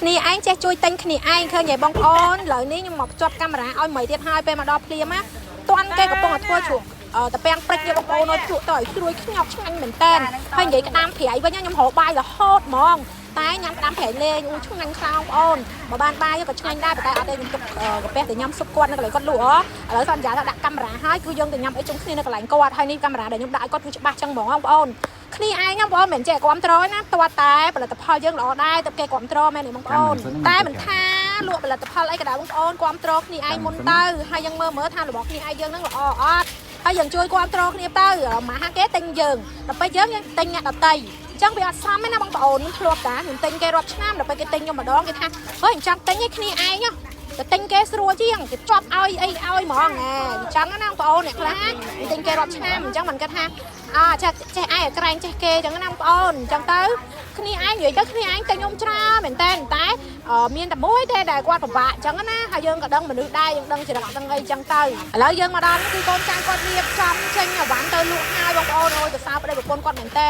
គ្នាឯងចេះជួយទិញគ្នាឯងឃើញហើយបងប្អូនឥឡូវនេះខ្ញុំមកភ្ជាប់កាមេរ៉ាឲ្យមួយទៀតហើយពេលមកដល់ភ្លាមណាតាន់គេកំពុងតែធ្វើជ្រូកតាពាំងព្រិចនេះបងប្អូនអើយភ្លក់ទៅឲ្យស្រួយខ្ញប់ឆ្ងាញ់មែនតើហើយនិយាយក្តាមប្រៃវិញខ្ញុំរកបាយរហូតហ្មងតែញ៉ាំក្តាមប្រៃលេងឆ្ងាញ់ខ្លាំងបងប្អូនបើបានបាយក៏ឆ្ងាញ់ដែរតែអត់ទេខ្ញុំទុកកាពះទៅញ៉ាំស៊ុបគាត់នៅកន្លែងគាត់លក់ឥឡូវសន្យាថាដាក់កាមេរ៉ាឲ្យគឺយើងទៅញ៉ាំអីជុំគ្នានៅកន្លែងគាត់ហើយនេះកាមេរ៉ាដែលខ្ញុំដាក់ឲ្យគាត់គឺច្បាស់ចឹងហ្មងបងប្អូនគ្នាឯងបងប្អូនមិនចេះគ្រប់ត្រូលណាតើតែផលិតផលយើងល្អដែរទៅគេគ្រប់ត្រូលមែនទេបងប្អូនតែមិនថាលក់ផលិតផលអីក៏ដែរបងប្អូនគ្រប់ត្រូលគ្នាឯងមុនទៅហើយយើងមើលថារបស់គ្នាឯងយើងនឹងល្អអត់ហើយយើងជួយគ្រប់ត្រូលគ្នាទៅមកហាគេទិញយើងដល់ពេលយើងទិញអ្នកដតីអញ្ចឹងវាអត់សមទេណាបងប្អូនខ្ញុំធ្លាប់តាខ្ញុំទិញគេរាប់ឆ្នាំដល់ពេលគេទិញខ្ញុំម្ដងគេថាហឺអញ្ចឹងទិញឲ្យគ្នាឯងទៅទិញគេស្រួលជាងគេជាប់ឲ្យអីឲ្យហ្មងណាអញ្ចឹងណាបងប្អូនអ្នកខ្លះទិញគេរាប់ឆ្នាំអញ្ចឹងមិនគិតថាចេះឯងក្រែងចេះគេអញ្ចឹងណាបងប្អូនអញ្ចឹងទៅគ្នាឯងនិយាយទៅគ្នាឯងទិញខ្ញុំច្រើនមែនតែមានតែមួយទេដែលគាត់ពិបាកអញ្ចឹងណាហើយយើងក៏ដឹងមនុស្សដែរយើងដឹងច្រកដឹងអីអញ្ចឹងទៅឥឡូវយើងមកដល់នេះគឺកូនចាស់គាត់រៀបចំចេញអាវ៉ាន់ទៅលក់ហើយបងប្អូនអូយទៅសើប្តីប្រពន្ធគាត់មែនតែ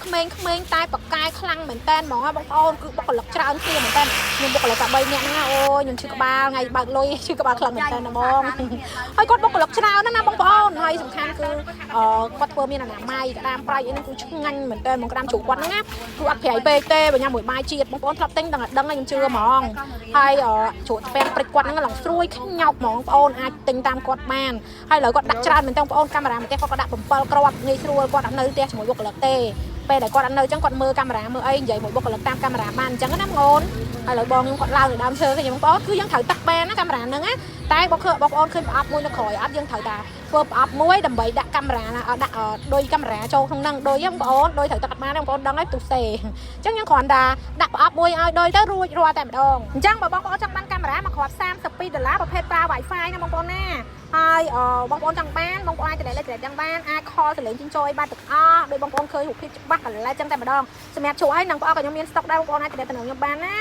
ក្មេងៗតែបកកាយខ្លាំងមែនតែហ្មងបងប្អូនគឺបុគ្គលិកច្រើនគ្នាមែនតែខ្ញុំបុគ្គលិកតែ3នាក់ហ្នឹងអូយខ្ញុំឈឺក្បាលថ្ងៃបើកលុយឈឺក្បាលខ្លាំងមែនតែហ្មងហើយគាត់បុគ្គលិកច្រើនណាបងប្អូនហើយសំខាន់គឺគាត់ធ្វើមានអនាម័យក្តាមប្រៃអីហ្នឹងគឺឆ្ងាញ់មែនតែហ្មងក្តាមជ្រូកគាត់ហ្នឹងណាគឺអត់ប្រៃពេកទេបើញ៉ាំមួយបាយជាតិបងប្អូនធ្លាប់ទិញដឹងខ្ញុំជឿហ្មងហើយជ្រូកពេងព្រិចគាត់ហ្នឹងឡើងស្រួយខ្ញោកហ្មងបងប្អូនអាចទិញតាមគាត់បានហើយឥឡូវគាត់ដាក់ច្រើនមែនតែបងប្អូនកាមេរ៉ាមកផ្ទះគាត់ក៏ដាក់7គ្រាប់ងាយស្រួលគាត់អត់នៅផ្ទះជាមួយបុគ្គលិកទេពេលដែលគាត់អត់នៅអញ្ចឹងគាត់មើលកាមេរ៉ាមើលអីនិយាយមួយបុគ្គលិកតាមកាមេរ៉ាបានអញ្ចឹងណាបងប្អូនហើយឥឡូវបងខ្ញុំគាត់ឡើងទៅដើមឈើឃើញបងប្អូនគឺយើងត្រូវទឹកបានណាកាមេរ៉ាហ្នឹងណាតែបងប្អូនឃើញប្រអប់មួយនៅក្រោយអត់យើងត្រូវតែធ្វើប្រអប់មួយដើម្បីដាក់កាមេរ៉ាដាក់ដូចកាមេរ៉ាចូលក្នុងហ្នឹងដូចបងប្អូនដូចត្រូវទឹកអត់បានបងប្អូនដឹងហើយទុសេអញ្ចឹងយើងគ្រាន់តែដាក់ប្រអប់មួយឲ្យដូចទៅរួចរាល់តែម្ដងអញ្ចឹងបើបងប្អូនចង់បានកាមេរ៉ាមកគ្រាប់$32ប្រភេទប្រើ Wi-Fi ណាបងប្អូនណាហើយបងប្អូនចង់បានបងប្អូនអាចចែកលេខចែកបានអាចខលសលេងជិញចូលឲ្យបានទាំងអស់ដោយបងប្អូនឃើញរូបភាពច្បាស់កន្លែងចឹងតែម្ដងសម្រាប់ជួឲ្យនឹងបងប្អូនក៏ខ្ញុំមានស្តុកដែរបងប្អូនអាចទំនាក់ទំនងខ្ញុំបានណា